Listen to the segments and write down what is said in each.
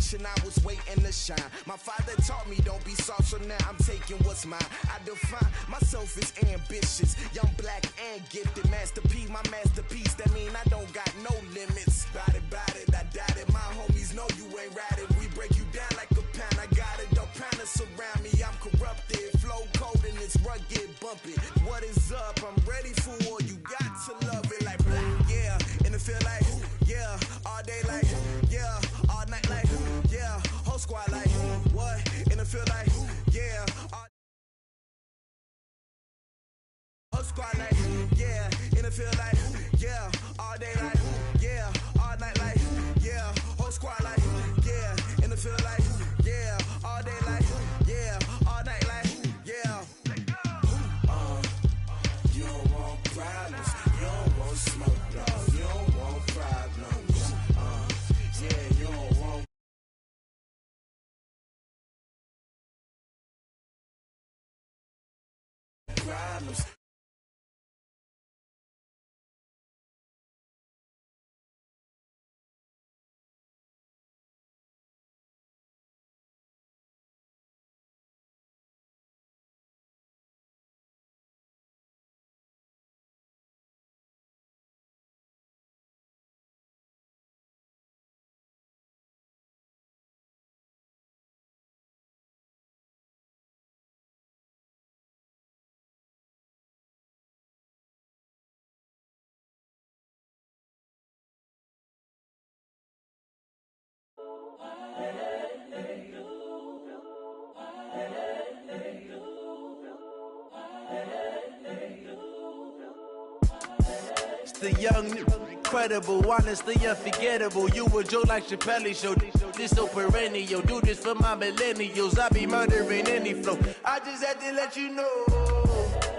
generation, I was waiting to shine. My father taught me don't be soft, so now I'm taking what's mine. I define myself as ambitious, young, black, and gifted. Masterpiece, my masterpiece, that mean I don't got no limits. Bout it, I doubt it. My homies know you ain't ratted. We break you down like a pound. I got it, don't pound to surround me. I'm corrupted, flow cold and it's rugged, bumpy. What is up? I'm ready for war. You got to love it like black, yeah. And it feel like, yeah. All day like, yeah. All night like, yeah. Whole squad like, what? And it feel like, yeah. Whole squad like, yeah. And it feel like, yeah. All day like, yeah. All night like, yeah. Whole squad like, yeah. And it feel like, yeah. All day like, yeah. All night like, yeah. You don't want problems. You don't want smoke, no. You don't want problems. Yeah, you don't want problems. It's the young, incredible, honestly unforgettable. You a Joe like Chappelle show. This so perennial. Do this for my millennials. I be murdering any flow. I just had to let you know.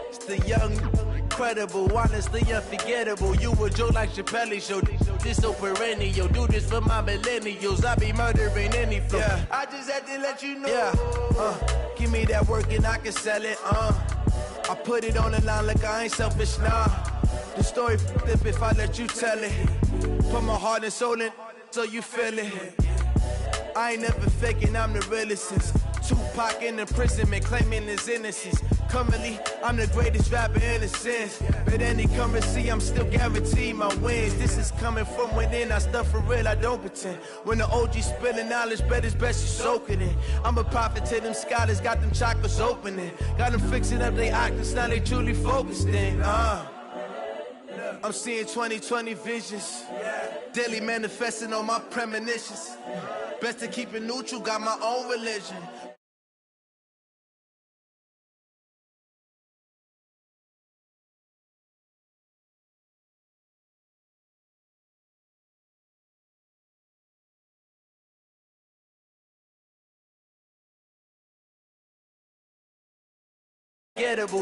It's the young, incredible, honestly unforgettable. You a Joe like Chappelle show. This so perennial. Do this for my millennials. I be murdering any flow. Yeah. I just had to let you know. Yeah. Give me that work and I can sell it. I put it on the line like I ain't selfish, nah. The story flip if I let you tell it. Put my heart and soul in so you feel it. I ain't never faking, I'm the realest since Tupac in imprisonment, claiming his innocence. Currently, I'm the greatest rapper in a sense. But any currency, I'm still guaranteed my wins. This is coming from within, I stuff for real, I don't pretend. When the OG spilling knowledge, bet it's best you soak it in. I'm a prophet to them scholars, got them chakras opening. Got them fixing up they octaves, now they truly focused in. I'm seeing 2020 visions. Daily manifesting on my premonitions. Best to keep it neutral, got my own religion.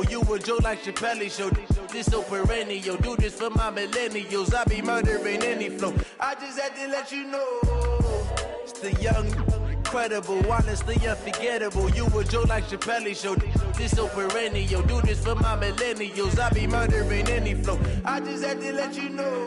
You a Joe like Chappelle show. This so perennial. Do this for my millennials. I be murdering any flow. I just had to let you know. It's the young, incredible, honestly unforgettable. You a Joe like Chappelle show. This so perennial. Do this for my millennials. I be murdering any flow. I just had to let you know.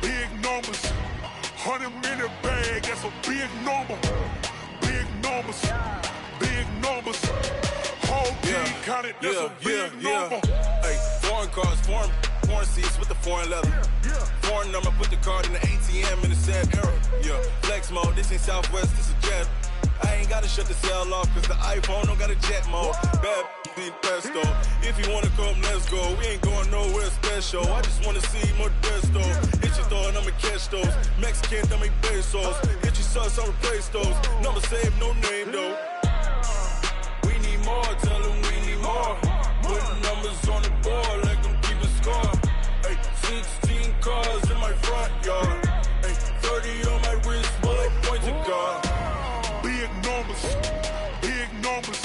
Big numbers, 100 in a bag, that's a big number. Big numbers, whole team counted, that's a big number. Hey, foreign cars, foreign seats with the foreign leather. Foreign number, put the card in the ATM in the sad era. Yeah, flex mode, this ain't Southwest, this a jet. I ain't gotta shut the cell off, cause the iPhone don't got a jet mode. Bad need pesto. If you wanna come, let's go. We ain't going nowhere special. I just wanna see more desto. Hit your thought, I'ma catch those. Mexican, dummy pesos. Hit your sus, I'll replace those. Number saved, no name though. We need more, tell them we need more. Putting numbers on the board like I'm keeping score. Ay, 16 cars in my front yard. Ay, 30 on my wrist, bullet point to God. Big numbers, big numbers.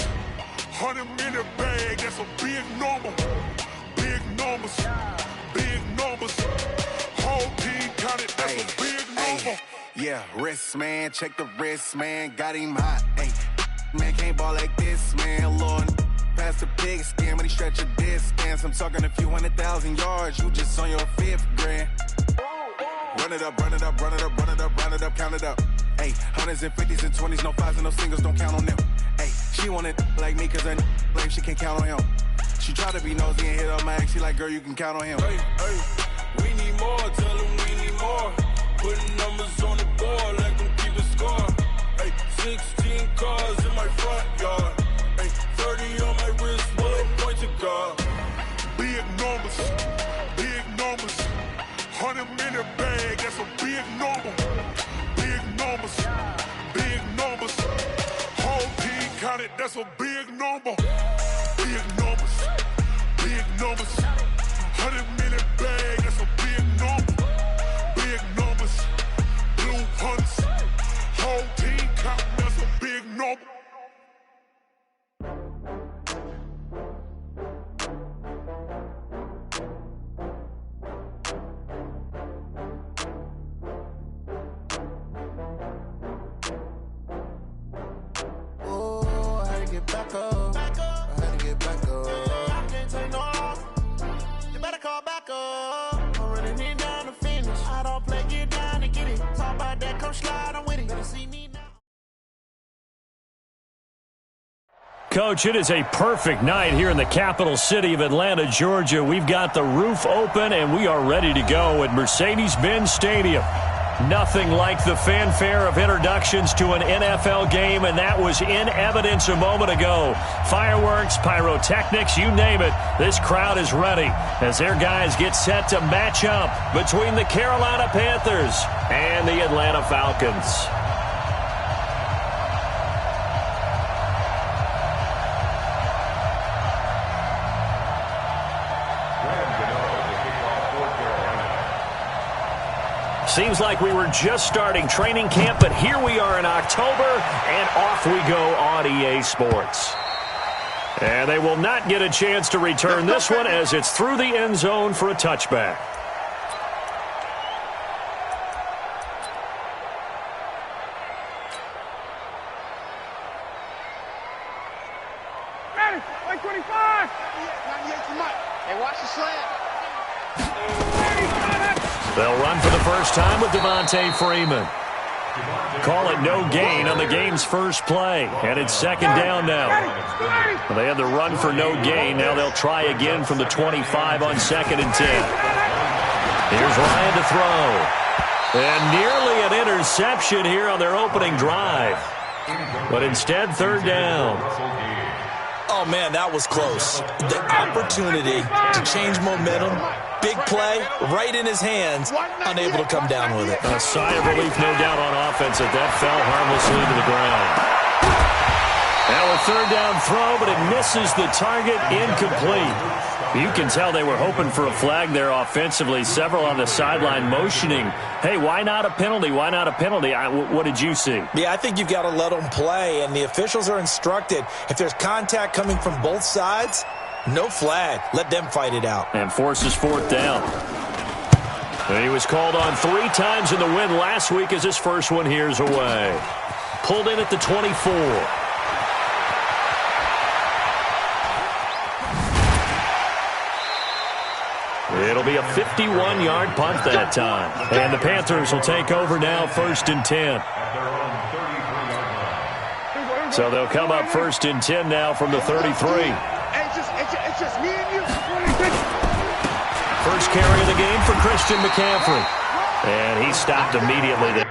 100 minute bag, that's a big number. Big numbers, big numbers. Whole team counted, that's a big number. Yeah, wrist, man, check the wrist, man, got him hot. Ay, man, can't ball like this, man, Lord. Past the pig skin when he stretch a distance. I'm talking a few 100,000 yards, you just on your 5th grand. Run it up, run it up, run it up, run it up, run it up, count it up. Ay, hundreds and 50s and 20s, no 5s and no singles, don't count on them. Ay, she want it like me, cause her blame, she can't count on him. She try to be nosy and hit up my ex, she like, girl, you can count on him. Hey, hey, we need more, tell them we need more. Putting numbers on the board like I'm keeping score. Ay, 16 cars in my front yard. Ay, 30 on my wrist, bullet point to God. Big numbers, big numbers. 100 minute bag, that's a big number. Big numbers, big numbers. Whole team counted, that's a big number. Big numbers, big numbers. 100 minute bag, that's a big number. Big numbers, blue hunts. Whole team counting, that's a big number. Back up. I had to get back up. I can't take no loss. You better call back up. I'm running it down to finish. I don't play, get down to get it. Talk about that, come slide, I'm with it. Better see me now. Coach, it is a perfect night here in the capital city of Atlanta, Georgia. We've got the roof open, and we are ready to go at Mercedes-Benz Stadium. Nothing like the fanfare of introductions to an NFL game, and that was in evidence a moment ago. Fireworks, pyrotechnics, you name it. This crowd is ready as their guys get set to match up between the Carolina Panthers and the Atlanta Falcons. Seems like we were just starting training camp, but here we are in October, and off we go on EA Sports. And they will not get a chance to return this one as it's through the end zone for a touchback. Ready, 125. Hey, watch the slant. They'll run for the first time with Devontae Freeman. Call it no gain on the game's first play. And it's second down now. Well, they had the run for no gain. Now they'll try again from the 25 on 2nd and 10. Here's Ryan to throw. And nearly an interception here on their opening drive. But instead, 3rd down. Oh, man, that was close. The opportunity to change momentum, big play, right in his hands, unable to come down with it. A sigh of relief, no doubt, on offense that fell harmlessly to the ground. Now a 3rd down throw, but it misses the target, incomplete. You can tell they were hoping for a flag there offensively. Several on the sideline motioning, hey, why not a penalty? Why not a penalty? What did you see? Yeah, I think you've got to let them play, and the officials are instructed, if there's contact coming from both sides, no flag. Let them fight it out. And forces 4th down. And he was called on 3 times in the win last week as his first one here's away. Pulled in at the 24. It'll be a 51-yard punt that time. And the Panthers will take over now, 1st and 10. So they'll come up 1st and 10 now from the 33. It's just me and you. First carry of the game for Christian McCaffrey. And he stopped immediately there.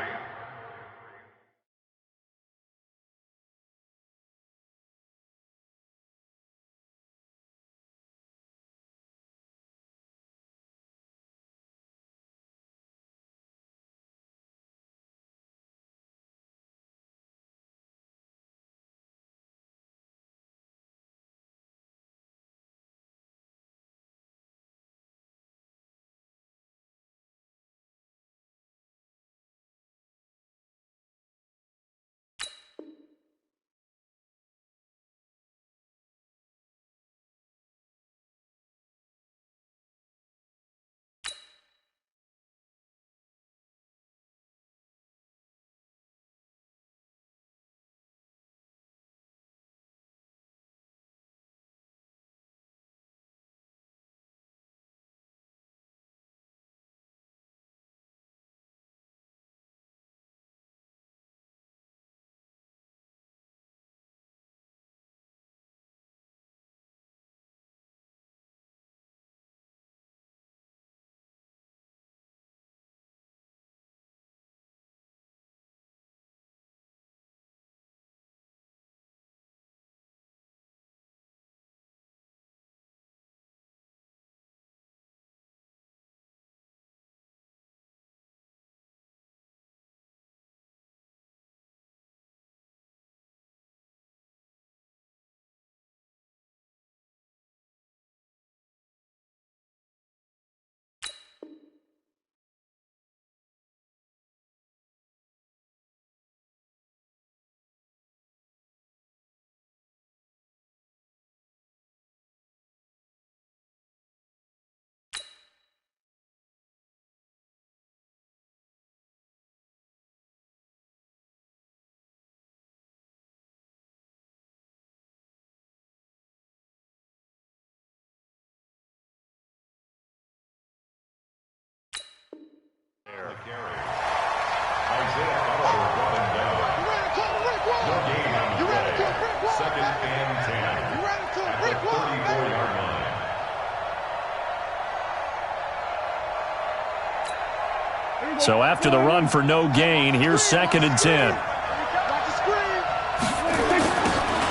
So after the run for no gain, here's 2nd and 10.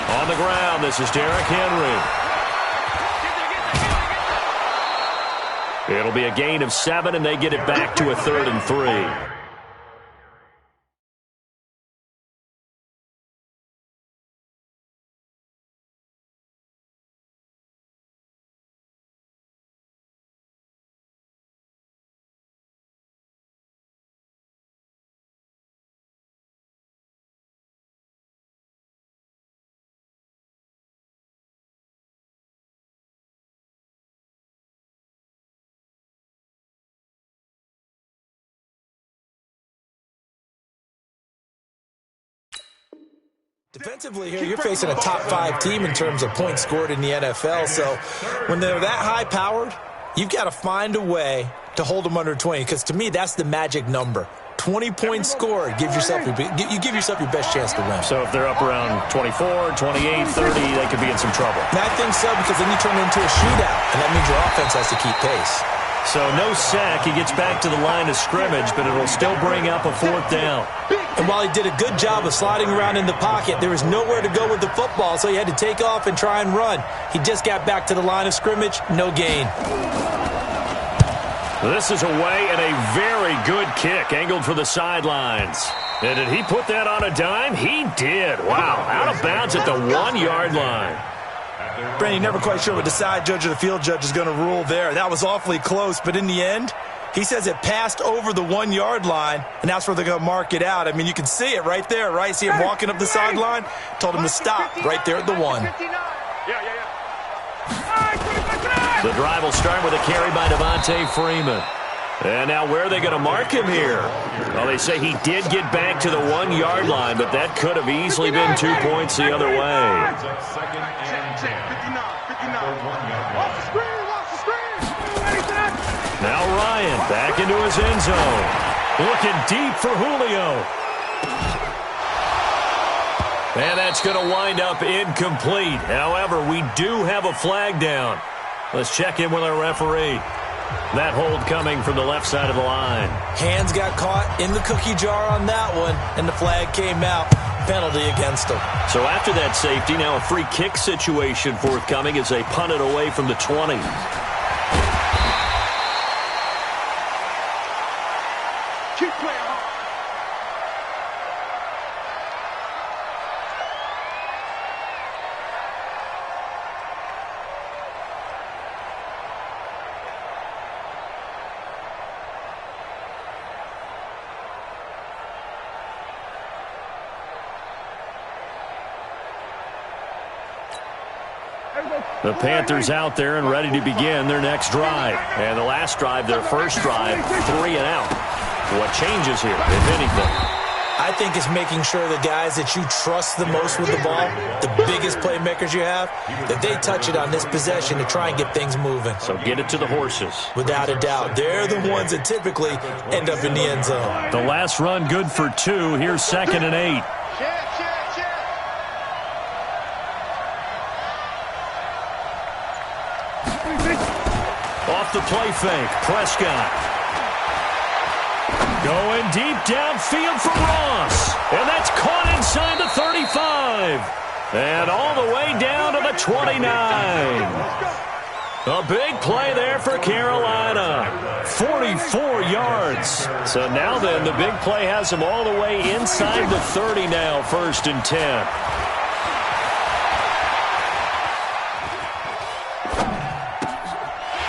On the ground, this is Derrick Henry. It'll be a gain of 7, and they get it back to a 3rd and 3. Defensively here, you're facing a top 5 team in terms of points scored in the NFL. So when they're that high-powered, you've got to find a way to hold them under 20. Because to me, that's the magic number. 20 points scored, you give yourself your best chance to win. So if they're up around 24, 28, 30, they could be in some trouble. And I think so, because then you turn it into a shootout, and that means your offense has to keep pace. So no sack. He gets back to the line of scrimmage, but it'll still bring up a 4th down. And while he did a good job of sliding around in the pocket, there was nowhere to go with the football, so he had to take off and try and run. He just got back to the line of scrimmage, no gain. This is away and a very good kick, angled for the sidelines. And did he put that on a dime? He did. Wow, out of bounds at the 1-yard line. Brandon, never quite sure what the side judge or the field judge is going to rule there. That was awfully close, but in the end, he says it passed over the 1-yard line, and that's where they're going to mark it out. I mean, you can see it right there, right? See him walking up the sideline? Told him to stop right there at the 1. The drive will start with a carry by Devontae Freeman. And now where are they going to mark him here? Well, they say he did get back to the 1-yard line, but that could have easily been 2 points the other way. Now Ryan back into his end zone. Looking deep for Julio. And that's going to wind up incomplete. However, we do have a flag down. Let's check in with our referee. That hold coming from the left side of the line. Hands got caught in the cookie jar on that one, and the flag came out. Penalty against him. So after that safety, now a free kick situation forthcoming as they punt it away from the 20. Keep playing. The Panthers out there and ready to begin their next drive. And the last drive, their first drive, 3 and out. What changes here, if anything? I think it's making sure the guys that you trust the most with the ball, the biggest playmakers you have, that they touch it on this possession to try and get things moving. So get it to the horses. Without a doubt. They're the ones that typically end up in the end zone. The last run good for 2. Here's 2nd and 8. Off the play fake, Prescott. Going deep downfield for Ross. And that's caught inside the 35. And all the way down to the 29. A big play there for Carolina. 44 yards. So now then, the big play has them all the way inside the 30 now, 1st and 10.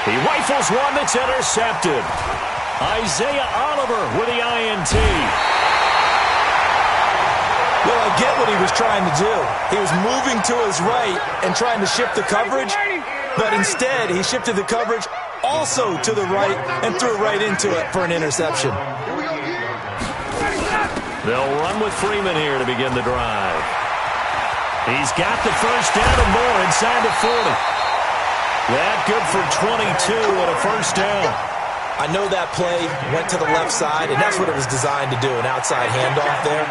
He rifles one that's intercepted. Isaiah Oliver with the INT. Well, I get what he was trying to do. He was moving to his right and trying to shift the coverage, but instead he shifted the coverage also to the right and threw right into it for an interception. They'll run with Freeman here to begin the drive. He's got the first down and more inside the 40. That good for 22 and a first down. I know that play went to the left side, and that's what it was designed to do, an outside handoff there.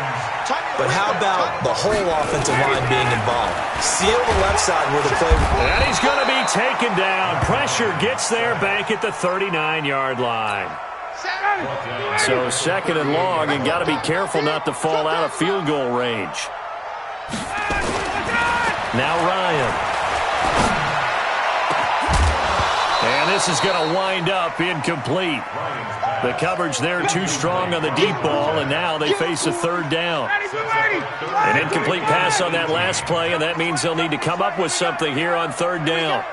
But how about the whole offensive line being involved? Seal the left side where the play... And he's going to be taken down. Pressure gets there back at the 39-yard line. So second and long, and got to be careful not to fall out of field goal range. Now Ryan. And this is going to wind up incomplete. The coverage there too strong on the deep ball, and now they face a third down. An incomplete pass on that last play, and that means they'll need to come up with something here on third down.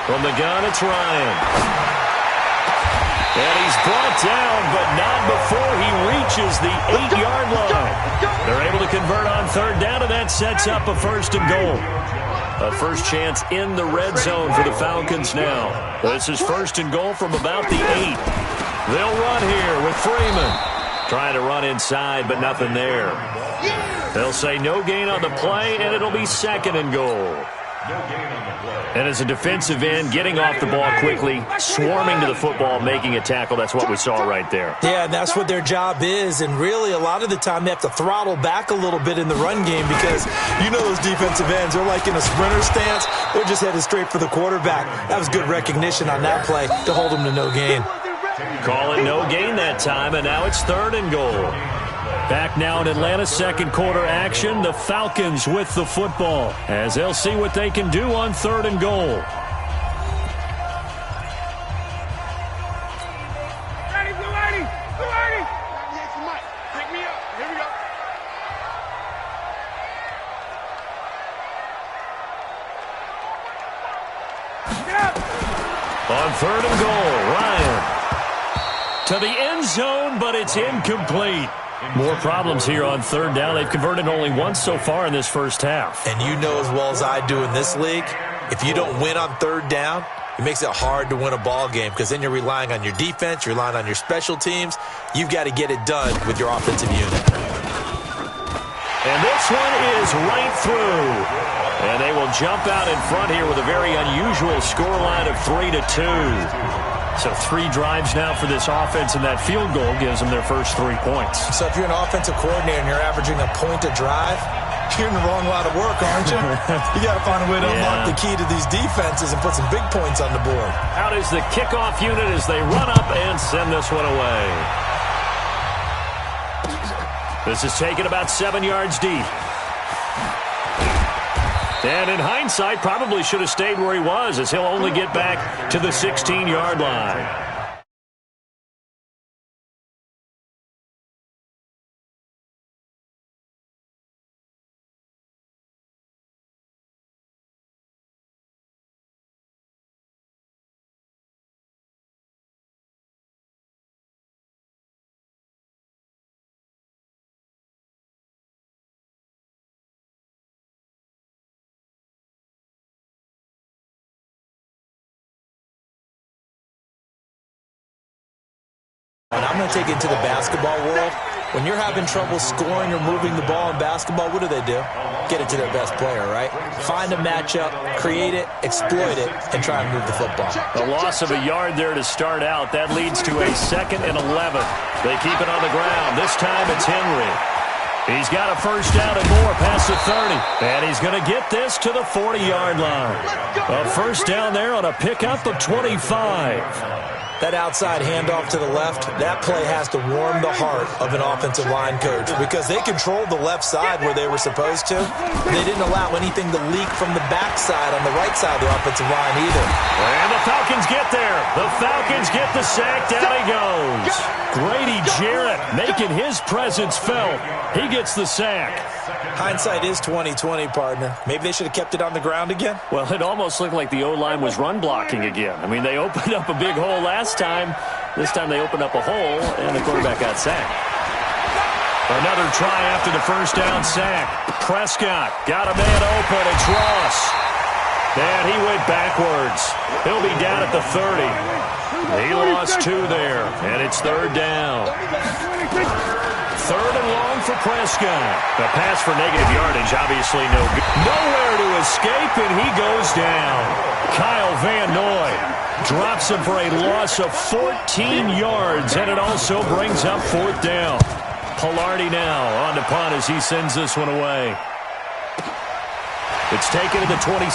From the gun, it's Ryan. And he's brought down, but not before he reaches the 8-yard line. They're able to convert on third down, and that sets up a first and goal. A first chance in the red zone for the Falcons now. This is first and goal from about the 8. They'll run here with Freeman. Trying to run inside, but nothing there. They'll say no gain on the play, and it'll be second and goal. And as a defensive end, getting off the ball quickly, swarming to the football, making a tackle, that's what we saw right there. Yeah, and that's what their job is. And really, a lot of the time, they have to throttle back a little bit in the run game because you know those defensive ends, they're like in a sprinter stance. They're just headed straight for the quarterback. That was good recognition on that play to hold them to no gain. Call it no gain that time, and now it's third and goal. Back now in Atlanta's second quarter action, the Falcons with the football as they'll see what they can do on third and goal. Ready, Blue 80! Blue 80! Pick me up. Here we go. Get up! On third and goal, Ryan. To the end zone, but it's incomplete. More problems here on third down. They've converted only once so far in this first half. And you know as well as I do in this league, if you don't win on third down, it makes it hard to win a ball game because then you're relying on your defense, you're relying on your special teams. You've got to get it done with your offensive unit. And this one is right through. And they will jump out in front here with a very unusual scoreline of 3-2. So 3 drives now for this offense, and that field goal gives them their first 3 points. So if you're an offensive coordinator and you're averaging a point a drive, you're in the wrong line of work, aren't you? You got to find a way to unlock the key to these defenses and put some big points on the board. Out is the kickoff unit as they run up and send this one away. This is taken about 7 yards deep. And in hindsight, probably should have stayed where he was as he'll only get back to the 16-yard line. And I'm going to take it to the basketball world. When you're having trouble scoring or moving the ball in basketball, what do? Get it to their best player, right? Find a matchup, create it, exploit it, and try and move the football. A loss of a yard there to start out. That leads to a 2nd and 11. They keep it on the ground. This time it's Henry. He's got a first down and more past the 30. And he's going to get this to the 40-yard line. A first down there on a pickup of 25. That outside handoff to the left, that play has to warm the heart of an offensive line coach because they controlled the left side where they were supposed to. They didn't allow anything to leak from the backside on the right side of the offensive line either. And the Falcons get there. The Falcons get the sack. Down he goes. Grady Jarrett making his presence felt. He gets the sack. Hindsight is 20/20, partner. Maybe they should have kept it on the ground again. Well, it almost looked like the O-line was run blocking again. I mean, they opened up a big hole last time. This time they opened up a hole, and the quarterback got sacked. Another try after the first down sack. Prescott got a man open. It's Ross. And he went backwards. He'll be down at the 30. He lost 2 there, and it's third down. Third and long for Prescott. The pass for negative yardage, obviously no good. Nowhere to escape, and he goes down. Kyle Van Noy drops him for a loss of 14 yards, and it also brings up fourth down. Pilardi now on to punt as he sends this one away. It's taken to the 26.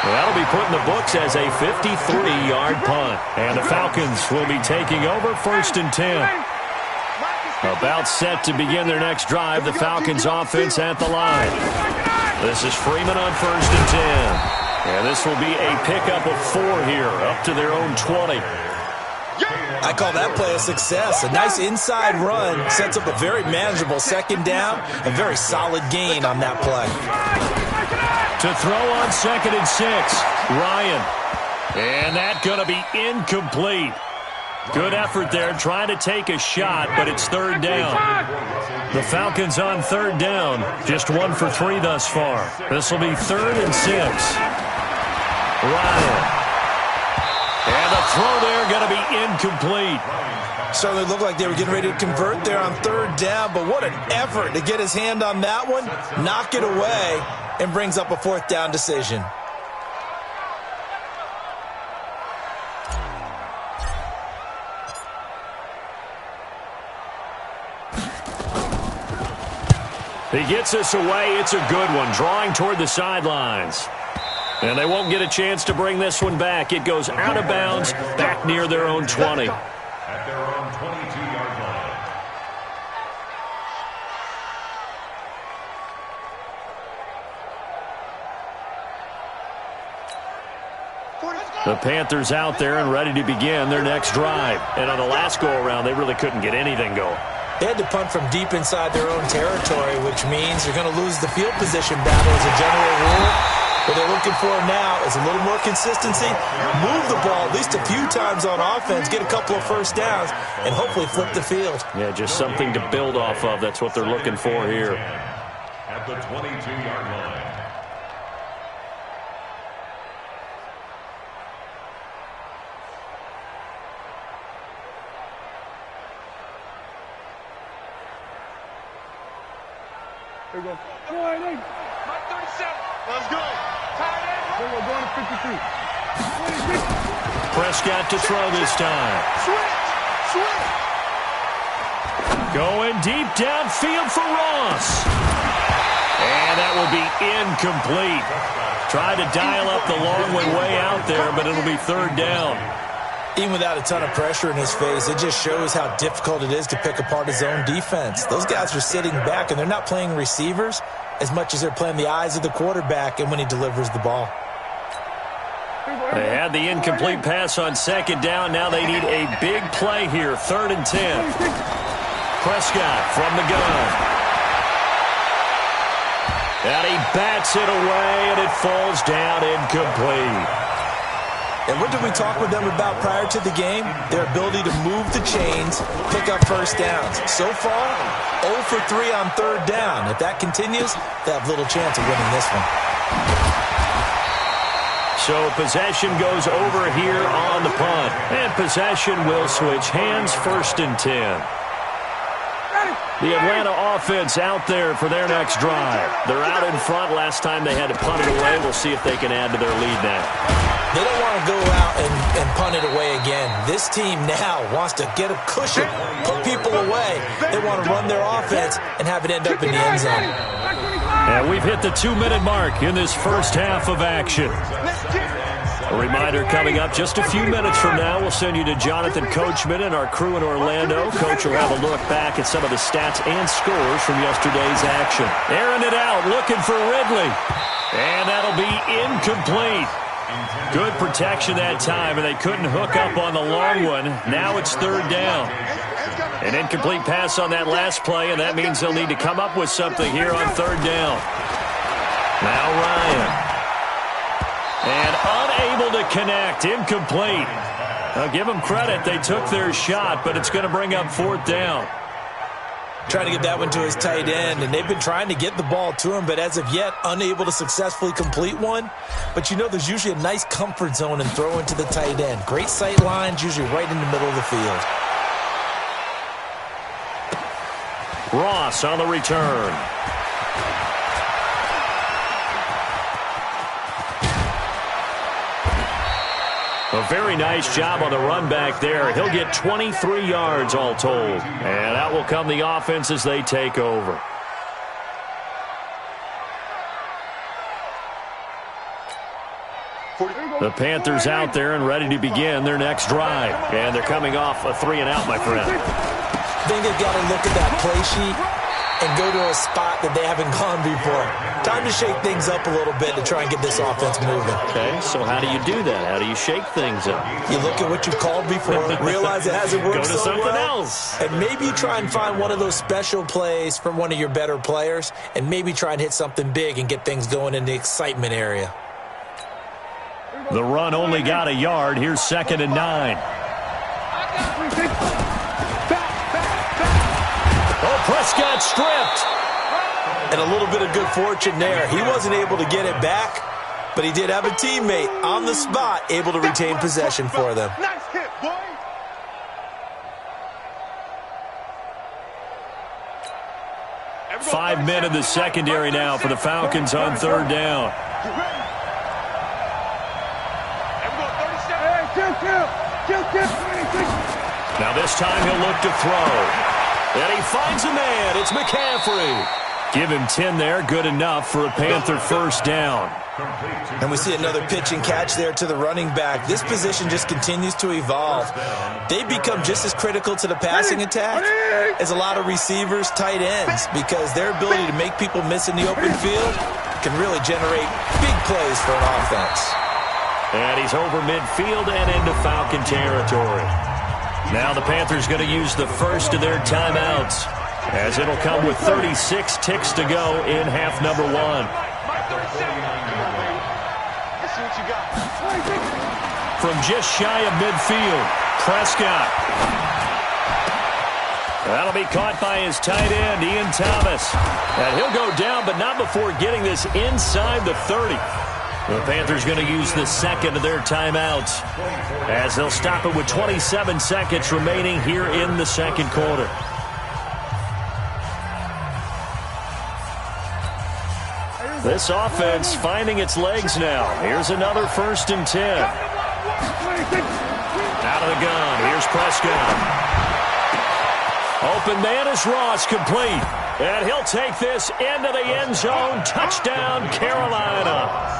Well, that'll be put in the books as a 53-yard punt. And the Falcons will be taking over 1st and 10. About set to begin their next drive, the Falcons offense at the line. This is Freeman on 1st and 10. And this will be a pickup of 4 here, up to their own 20. I call that play a success. A nice inside run sets up a very manageable 2nd down. A very solid gain on that play. To throw on 2nd and 6, Ryan. And that's going to be incomplete. Good effort there, trying to take a shot, but it's 3rd down. The Falcons on 3rd down, just 1 for 3 thus far. This will be 3rd and 6. Ryan. And the throw there going to be incomplete. Certainly looked like they were getting ready to convert there on 3rd down, but what an effort to get his hand on that one, knock it away, and brings up a 4th down decision. He gets us away. It's a good one, drawing toward the sidelines. And they won't get a chance to bring this one back. It goes out of bounds, back near their own 20. At their own 22-yard line. The Panthers out there and ready to begin their next drive. And on the last go-around, they really couldn't get anything going. They had to punt from deep inside their own territory, which means they're going to lose the field position battle as a general rule. What they're looking for now is a little more consistency, move the ball at least a few times on offense, get a couple of 1st downs, and hopefully flip the field. Yeah, just something to build off of. That's what they're looking for here. At the 22-yard line. Here we go. Go ahead, Nate. 37. Let's go. Here we go, going to 53. Prescott to throw this time. Switch. Going deep downfield for Ross. And that will be incomplete. Tried to dial up the long way out there, but it'll be 3rd down. Even without a ton of pressure in his face, it just shows how difficult it is to pick apart his own defense. Those guys are sitting back, and they're not playing receivers as much as they're playing the eyes of the quarterback and when he delivers the ball. They had the incomplete pass on 2nd down. Now they need a big play here, 3rd and 10. Prescott from the gun. And he bats it away, and it falls down incomplete. And what did we talk with them about prior to the game? Their ability to move the chains, pick up 1st downs. So far, 0 for 3 on 3rd down. If that continues, they have little chance of winning this one. So possession goes over here on the punt. And possession will switch hands, 1st and 10. The Atlanta offense out there for their next drive. They're out in front. Last time they had to punt it away. We'll see if they can add to their lead now. They don't want to go out and punt it away again. This team now wants to get a cushion, put people away. They want to run their offense and have it end up in the end zone. And we've hit the 2-minute mark in this first half of action. A reminder coming up just a few minutes from now. We'll send you to Jonathan Coachman and our crew in Orlando. Coach will have a look back at some of the stats and scores from yesterday's action. Airing it out, looking for Ridley. And that'll be incomplete. Good protection that time, and they couldn't hook up on the long one. Now it's 3rd down. An incomplete pass on that last play, and that means they'll need to come up with something here on 3rd down. Now Ryan. And unable to connect. Incomplete. I'll give them credit. They took their shot, but it's going to bring up 4th down. Trying to get that one to his tight end, and they've been trying to get the ball to him, but as of yet, unable to successfully complete one. But you know there's usually a nice comfort zone and throw into the tight end. Great sight lines, usually right in the middle of the field. Ross on the return. A very nice job on the run back there. He'll get 23 yards all told. And out will come the offense as they take over. The Panthers out there and ready to begin their next drive. And they're coming off a 3-and-out, my friend. I think they've got to look at that play sheet and go to a spot that they haven't gone before. Time to shake things up a little bit to try and get this offense moving. Okay, so how do you do that? How do you shake things up? You look at what you called before, realize it hasn't worked Go to so something well, else. and maybe you try and find one of those special plays from one of your better players, and maybe try and hit something big and get things going in the excitement area. The run only got a yard. Here's 2nd and 9. Oh, Prescott stripped. And a little bit of good fortune there. He wasn't able to get it back, but he did have a teammate on the spot able to retain possession for them. Nice hit, boy. Five men in the secondary now for the Falcons on 3rd down. Now this time he'll look to throw. And he finds a man. It's McCaffrey. Give him 10 there. Good enough for a Panther 1st down. And we see another pitch and catch there to the running back. This position just continues to evolve. They've become just as critical to the passing attack as a lot of receivers, tight ends, because their ability to make people miss in the open field can really generate big plays for an offense. And he's over midfield and into Falcon territory. Now the Panthers going to use the first of their timeouts, as it'll come with 36 ticks to go in half number 1. From just shy of midfield, Prescott. That'll be caught by his tight end, Ian Thomas. And he'll go down, but not before getting this inside the 30. The Panthers going to use the second of their timeouts, as they'll stop it with 27 seconds remaining here in the second quarter. This offense finding its legs now. Here's another 1st and 10. Out of the gun. Here's Prescott. Open man is Ross, complete. And he'll take this into the end zone. Touchdown, Carolina.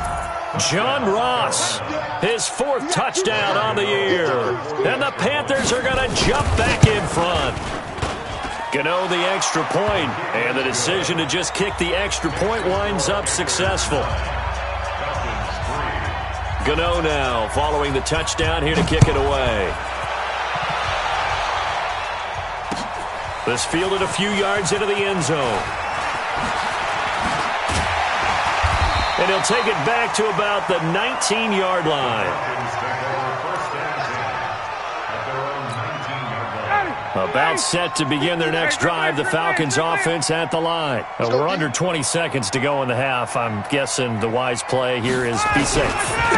John Ross, his 4th touchdown on the year. And the Panthers are going to jump back in front. Gano the extra point, and the decision to just kick the extra point winds up successful. Gano now following the touchdown here to kick it away. This fielded a few yards into the end zone. And he'll take it back to about the 19-yard line. About set to begin their next drive, the Falcons offense at the line. We're under 20 seconds to go in the half. I'm guessing the wise play here is be safe.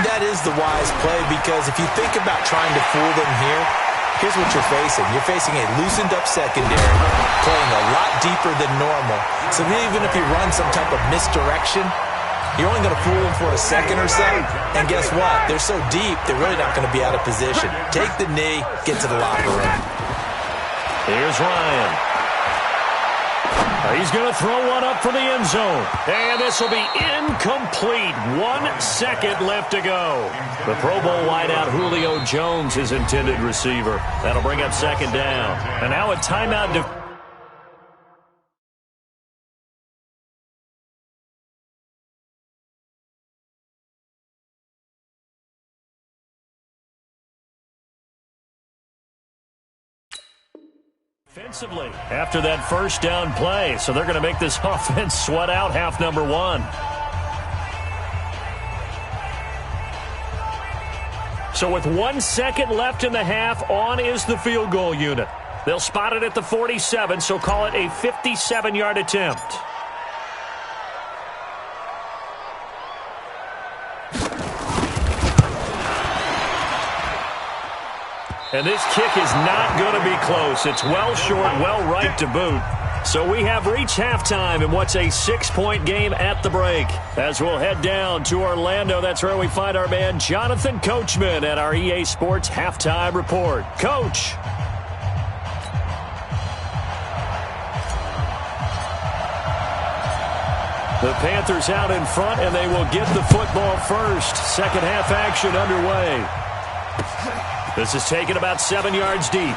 That is the wise play, because if you think about trying to fool them here, here's what you're facing. You're facing a loosened up secondary, playing a lot deeper than normal. So even if you run some type of misdirection, you're only going to fool them for a second or so. And guess what? They're so deep, they're really not going to be out of position. Take the knee, get to the locker room. Here's Ryan. He's going to throw one up for the end zone. And this will be incomplete. 1 second left to go. The Pro Bowl wideout Julio Jones, his intended receiver. That'll bring up 2nd down. And now a timeout. Defensively after that 1st down play, so they're going to make this offense sweat out half number 1. So with 1 second left in the half, on is the field goal unit. They'll spot it at the 47, so call it a 57-yard attempt. And this kick is not going to be close. It's well short, well right to boot. So we have reached halftime in what's a 6-point game at the break. As we'll head down to Orlando, that's where we find our man Jonathan Coachman at our EA Sports Halftime Report. Coach. The Panthers out in front, and they will get the football first. Second half action underway. This is taken about 7 yards deep.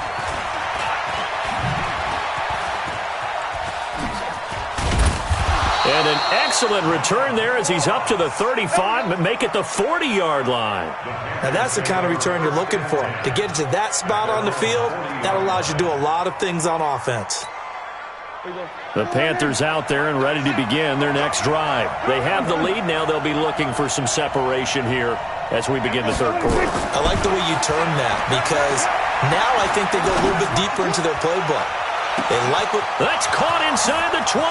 And an excellent return there as he's up to the 35, but make it the 40-yard line. Now that's the kind of return you're looking for. To get to that spot on the field, that allows you to do a lot of things on offense. The Panthers out there and ready to begin their next drive. They have the lead now. They'll be looking for some separation here as we begin the third quarter. I like the way you term that because now I think they go a little bit deeper into their playbook. They like what... That's caught inside the 20.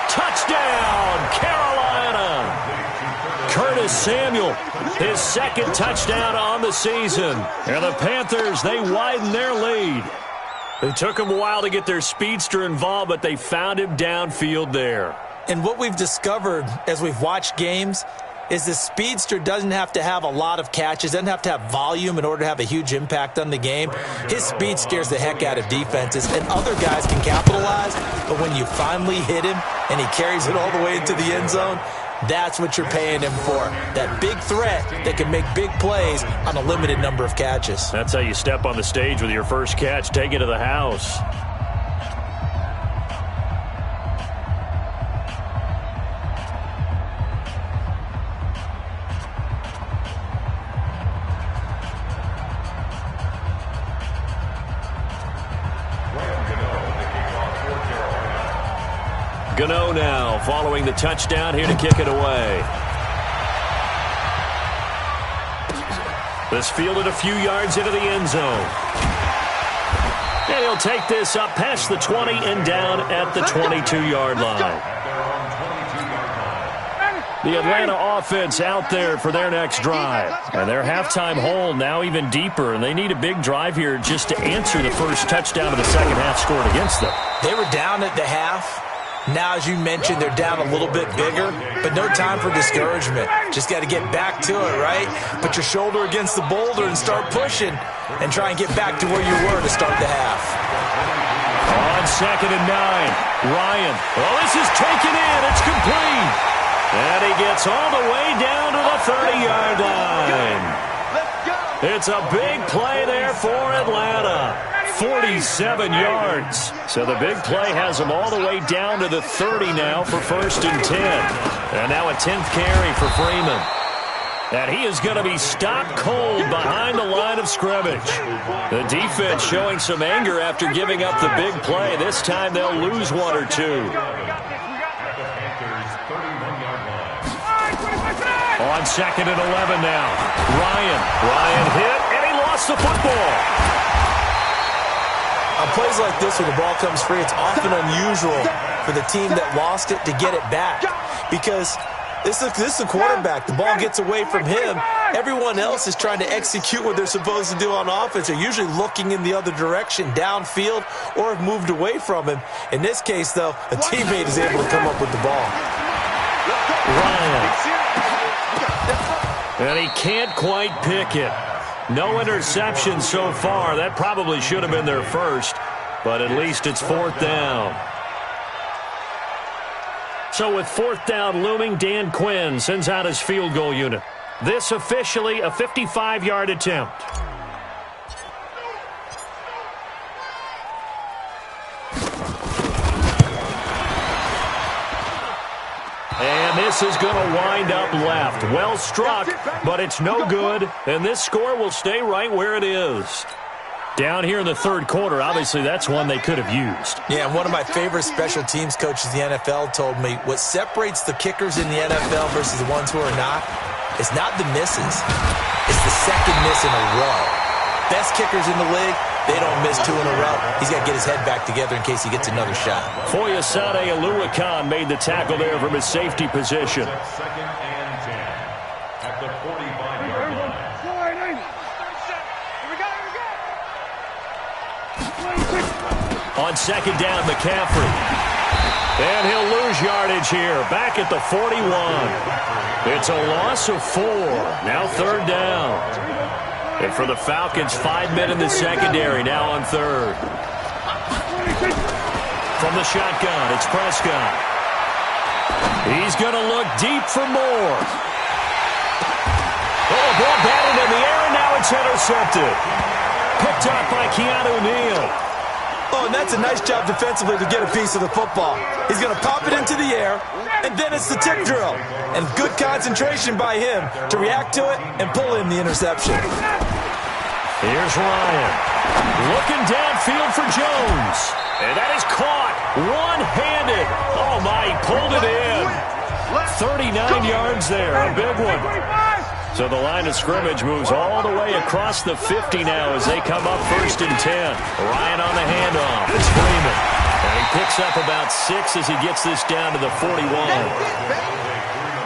Touchdown, Carolina. Curtis Samuel, his second touchdown on the season. And the Panthers, they widen their lead. It took them a while to get their speedster involved, but they found him downfield there. And what we've discovered as we've watched games is the speedster doesn't have to have a lot of catches, doesn't have to have volume in order to have a huge impact on the game. His speed scares the heck out of defenses, and other guys can capitalize, but when you finally hit him and he carries it all the way into the end zone, that's what you're paying him for. That big threat that can make big plays on a limited number of catches. That's how you step on the stage with your first catch. Take it to the house. Gano now following the touchdown here to kick it away. This fielded a few yards into the end zone. And he'll take this up past the 20 and down at the 22-yard line. The Atlanta offense out there for their next drive. And their halftime hole now even deeper, and they need a big drive here just to answer the first touchdown of the second half scored against them. They were down at the half. Now, as you mentioned, they're down a little bit bigger, but no time for discouragement. Just got to get back to it, right? Put your shoulder against the boulder and start pushing and try and get back to where you were to start the half. On 2nd and 9, Ryan. Well, this is taken in. It's complete. And he gets all the way down to the 30-yard line. It's a big play there for Atlanta. 47 yards. So the big play has them all the way down to the 30 now for 1st and 10. And now a 10th carry for Freeman. And he is going to be stopped cold behind the line of scrimmage. The defense showing some anger after giving up the big play. This time they'll lose one or two. On 2nd and 11 now. Ryan hit, and he lost the football. On plays like this where the ball comes free, it's often unusual for the team that lost it to get it back. Because this is the quarterback. The ball gets away from him. Everyone else is trying to execute what they're supposed to do on offense. They're usually looking in the other direction, downfield, or have moved away from him. In this case, though, a teammate is able to come up with the ball. Ryan. And he can't quite pick it. No interception so far. That probably should have been their first, but at least it's 4th down. So with 4th down looming, Dan Quinn sends out his field goal unit. This officially a 55-yard attempt. And this is going to wind up left. Well struck, but it's no good. And this score will stay right where it is. Down here in the third quarter, obviously that's one they could have used. Yeah, and one of my favorite special teams coaches in the NFL told me what separates the kickers in the NFL versus the ones who are not is not the misses. It's the second miss in a row. Best kickers in the league, they don't miss 2 in a row. He's got to get his head back together in case he gets another shot. Foyesade Oluwakan made the tackle there from his safety position. 2nd and 10 at the 45-yard line. On second down, McCaffrey. And he'll lose yardage here, back at the 41. It's a loss of 4. Now third down. And for the Falcons, 5 men in the secondary, now on third. From the shotgun, it's Prescott. He's going to look deep for more. Oh, ball batted in the air, and now it's intercepted. Picked up by Keanu Neal. Oh, and that's a nice job defensively to get a piece of the football. He's going to pop it into the air, and then it's the tip drill. And good concentration by him to react to it and pull in the interception. Here's Ryan. Looking downfield for Jones. And that is caught one-handed. Oh, my, he pulled it in. 39 yards there, a big one. So the line of scrimmage moves all the way across the 50 now as they come up 1st and 10. Ryan on the handoff. It's Freeman. And he picks up about 6 as he gets this down to the 41.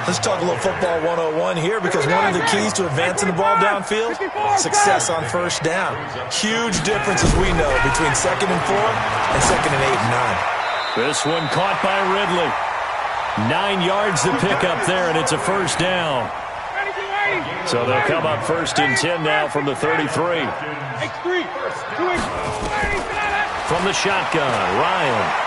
Let's talk a little football 101 here, because one of the keys to advancing the ball downfield, success on first down. Huge difference, as we know, between 2nd and 4 and 2nd and 8 and 9. This one caught by Ridley. 9 yards to pick up there, and it's a first down. So they'll come up 1st and 10 now from the 33. From the shotgun, Ryan.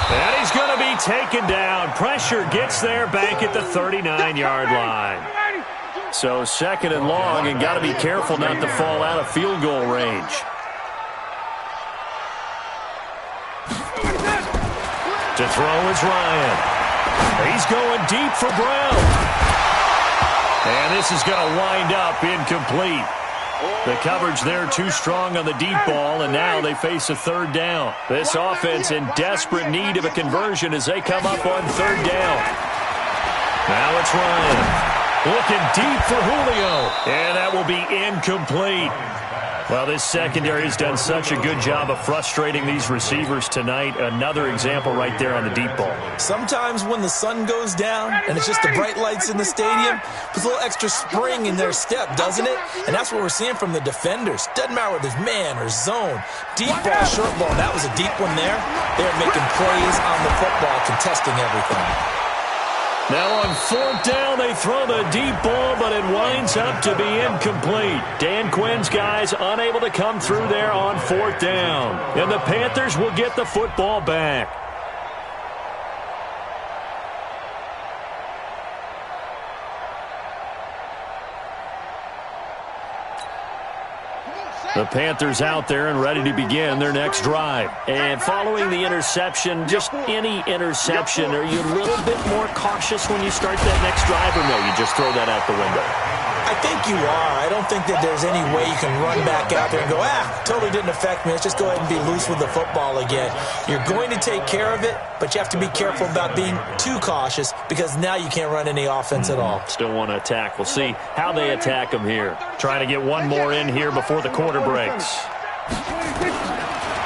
And he's going to be taken down. Pressure gets there back at the 39-yard line. So 2nd and long, and got to be careful not to fall out of field goal range. To throw is Ryan. He's going deep for Brown. And this is going to wind up incomplete. The coverage there too strong on the deep ball, and now they face a 3rd down. This offense in desperate need of a conversion as they come up on 3rd down. Now it's Ryan. Looking deep for Julio. And that will be incomplete. Well, this secondary has done such a good job of frustrating these receivers tonight. Another example right there on the deep ball. Sometimes when the sun goes down and it's just the bright lights in the stadium, puts a little extra spring in their step, doesn't it? And that's what we're seeing from the defenders. Doesn't matter whether it's man or zone. Deep ball, short ball. That was a deep one there. They're making plays on the football, contesting everything. Now on 4th down, they throw the deep ball, but it winds up to be incomplete. Dan Quinn's guys unable to come through there on 4th down. And the Panthers will get the football back. The Panthers out there and ready to begin their next drive. And following the interception, just any interception, are you a little bit more cautious when you start that next drive, or no, you just throw that out the window? I think you are. I don't think that there's any way you can run back out there and go, totally didn't affect me. Let's just go ahead and be loose with the football again. You're going to take care of it, but you have to be careful about being too cautious, because now you can't run any offense at all. Still want to attack. We'll see how they attack them here. Trying to get one more in here before the quarter breaks.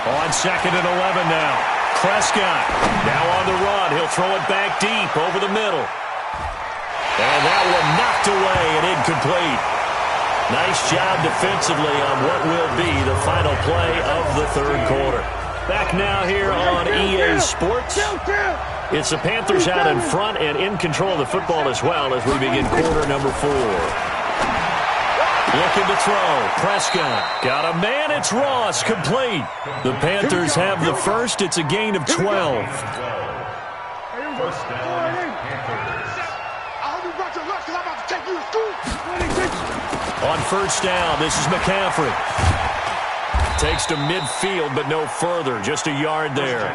On 2nd and 11 now. Prescott now on the run. He'll throw it back deep over the middle. And that one knocked away and incomplete. Nice job defensively on what will be the final play of the 3rd quarter. Back now here on EA Sports. It's the Panthers out in front and in control of the football as well as we begin quarter number 4. Looking to throw. Prescott. Got a man. It's Ross. Complete. The Panthers have the first. It's a gain of 12. First down, Panthers. On 1st down, this is McCaffrey. Takes to midfield, but no further. Just a yard there.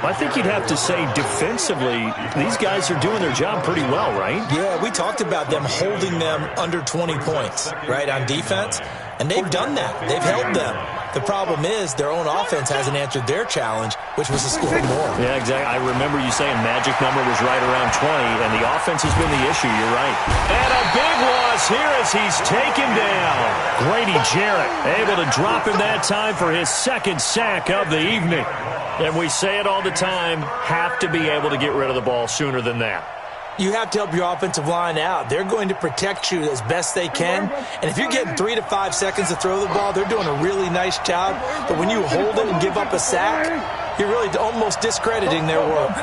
I think you'd have to say defensively, these guys are doing their job pretty well, right? Yeah, we talked about them holding them under 20 points, right, on defense. And they've done that. They've held them. The problem is their own offense hasn't answered their challenge, which was to score more. Yeah, exactly. I remember you saying magic number was right around 20, and the offense has been the issue. You're right. And a big loss here as he's taken down. Grady Jarrett able to drop him that time for his 2nd sack of the evening. And we say it all the time, have to be able to get rid of the ball sooner than that. you have to help your offensive line out. They're going to protect you as best they can. And if you're getting 3 to 5 seconds to throw the ball, they're doing a really nice job. But when you hold it and give up a sack, you're really almost discrediting their work.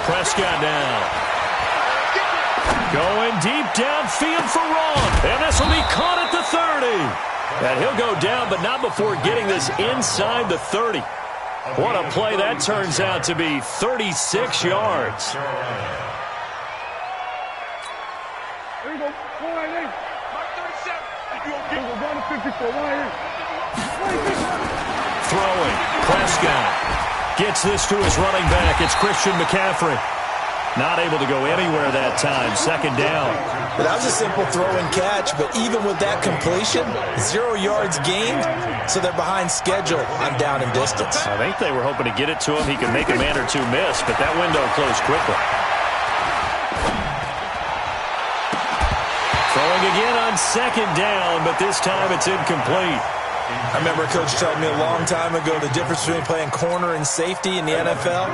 Prescott now. Going deep downfield for Ron. And this will be caught at the 30. And he'll go down, but not before getting this inside the 30. What a play that turns out to be, 36 yards. There you go. 198. Mark 37. We're going to 54. 198. Throwing. Prescott gets this to his running back. It's Christian McCaffrey. Not able to go anywhere that time. Second down. But that was a simple throw and catch, but even with that completion, 0 yards gained, so they're behind schedule on down and distance. I think they were hoping to get it to him. He could make a man or two miss, but that window closed quickly. Throwing again on second down, but this time it's incomplete. I remember a coach telling me a long time ago the difference between playing corner and safety in the NFL.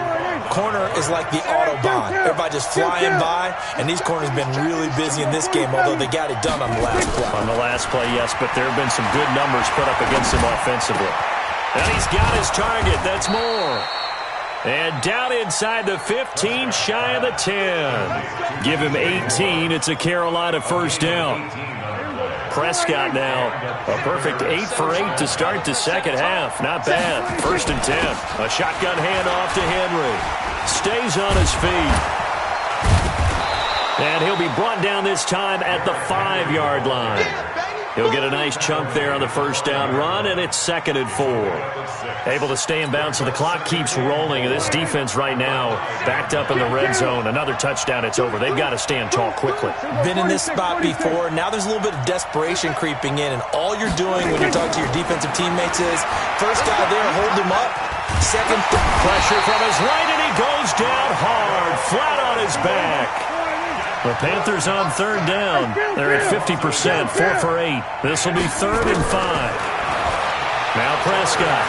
Corner is like the Autobahn. Everybody just flying by, and these corners have been really busy in this game, although they got it done on the last play. On the last play, yes, but there have been some good numbers put up against him offensively. And he's got his target. That's more. And down inside the 15, shy of the 10. Give him 18. It's a Carolina first down. Prescott now, a perfect 8 for 8 to start the second half. Not bad. 1st and 10. A shotgun handoff to Henry. Stays on his feet. And he'll be brought down this time at the 5-yard line. He'll get a nice chunk there on the first down run, and it's 2nd and 4. Able to stay in bounds, so the clock keeps rolling. This defense right now backed up in the red zone. Another touchdown, it's over. They've got to stand tall quickly. Been in this spot before. Now there's a little bit of desperation creeping in, and all you're doing when you're talking to your defensive teammates is, first guy there, hold him up. Second, pressure from his right, and he goes down hard, flat on his back. The Panthers on 3rd down. They're at 50%, 4 for 8. This will be 3rd and 5. Now Prescott.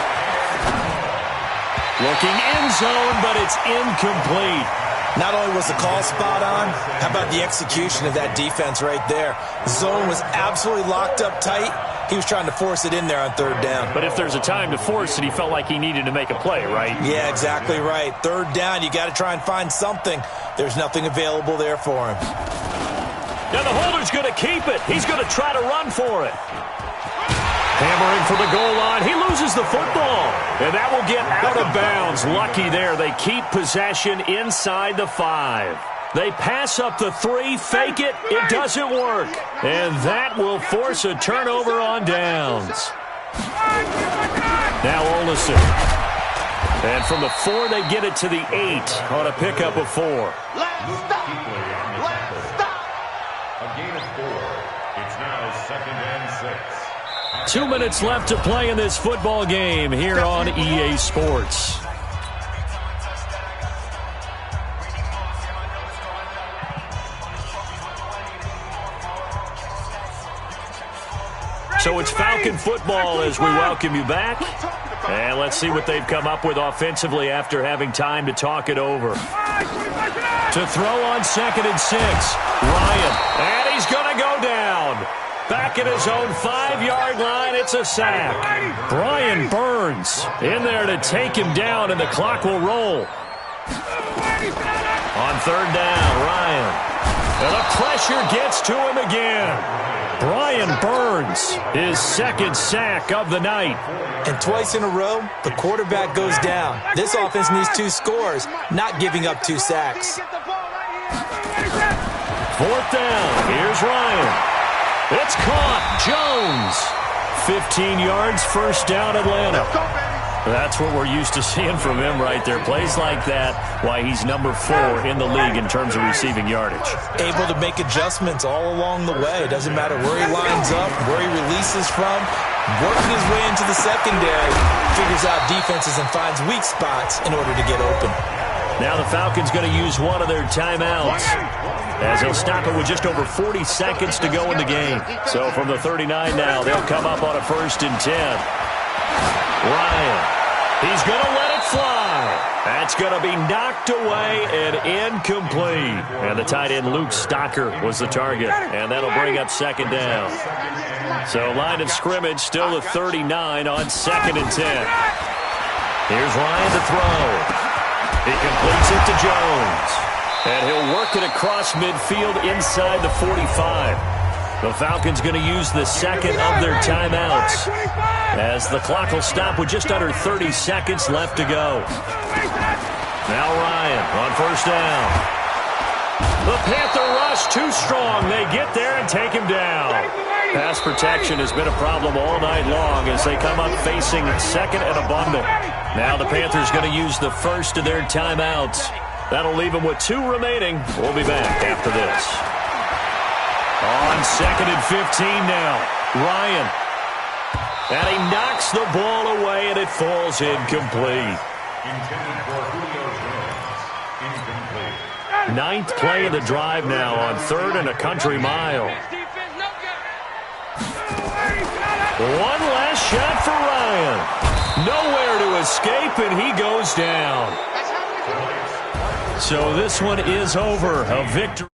Looking end zone, but it's incomplete. Not only was the call spot on, how about the execution of that defense right there? The zone was absolutely locked up tight. He was trying to force it in there on 3rd down. But if there's a time to force it, he felt like he needed to make a play, right? Yeah, exactly right. 3rd down, you got to try and find something. There's nothing available there for him. Now the holder's going to keep it. He's going to try to run for it. Hammering for the goal line. He loses the football. And that will get out of bounds. Lucky there. They keep possession inside the 5. They pass up the 3, fake it. It doesn't work. And that will force a turnover on downs. Now Olsen. And from the 4, they get it to the 8 on a pickup of 4. Let's stop. A gain of 4. It's now 2nd and 6. 2 minutes left to play in this football game here on EA Sports. So it's Falcon football as we welcome you back. And let's see what they've come up with offensively after having time to talk it over. To throw on 2nd and 6. Ryan. And he's going to go down. Back at his own 5-yard line, it's a sack. Brian Burns in there to take him down, and the clock will roll. On 3rd down, Ryan. And the pressure gets to him again. Brian Burns, his 2nd sack of the night. And twice in a row, the quarterback goes down. This offense needs 2 scores, not giving up 2 sacks. 4th down, here's Ryan. It's caught. Jones. 15 yards, first down, Atlanta. That's what we're used to seeing from him right there. Plays like that, why he's number 4 in the league in terms of receiving yardage. Able to make adjustments all along the way. Doesn't matter where he lines up, where he releases from. Working his way into the secondary. Figures out defenses and finds weak spots in order to get open. Now the Falcons going to use one of their timeouts, as they'll stop it with just over 40 seconds to go in the game. So from the 39 now, they'll come up on a 1st and 10. Ryan He's going to let it fly. That's going to be knocked away and incomplete. And the tight end, Luke Stocker, was the target. And that'll bring up second down. So line of scrimmage still at 39 on 2nd and 10. Here's Ryan to throw. He completes it to Jones. And he'll work it across midfield inside the 45. The Falcons going to use the second of their timeouts as the clock will stop with just under 30 seconds left to go. Now Ryan on first down. The Panther rush too strong. They get there and take him down. Pass protection has been a problem all night long as they come up facing second and a bundle. Now the Panthers going to use the first of their timeouts. That'll leave them with 2 remaining. We'll be back after this. On 2nd and 15 now, Ryan. And he knocks the ball away, and it falls incomplete. Intended for Julio Jones. Incomplete. 9th play of the drive now on 3rd and a country mile. One last shot for Ryan. Nowhere to escape, and he goes down. So this one is over. A victory.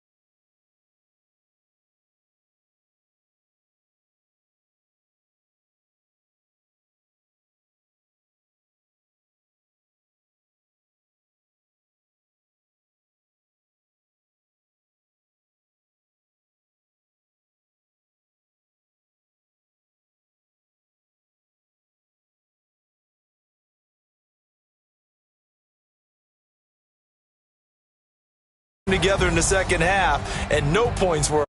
Together in the second half, and no points were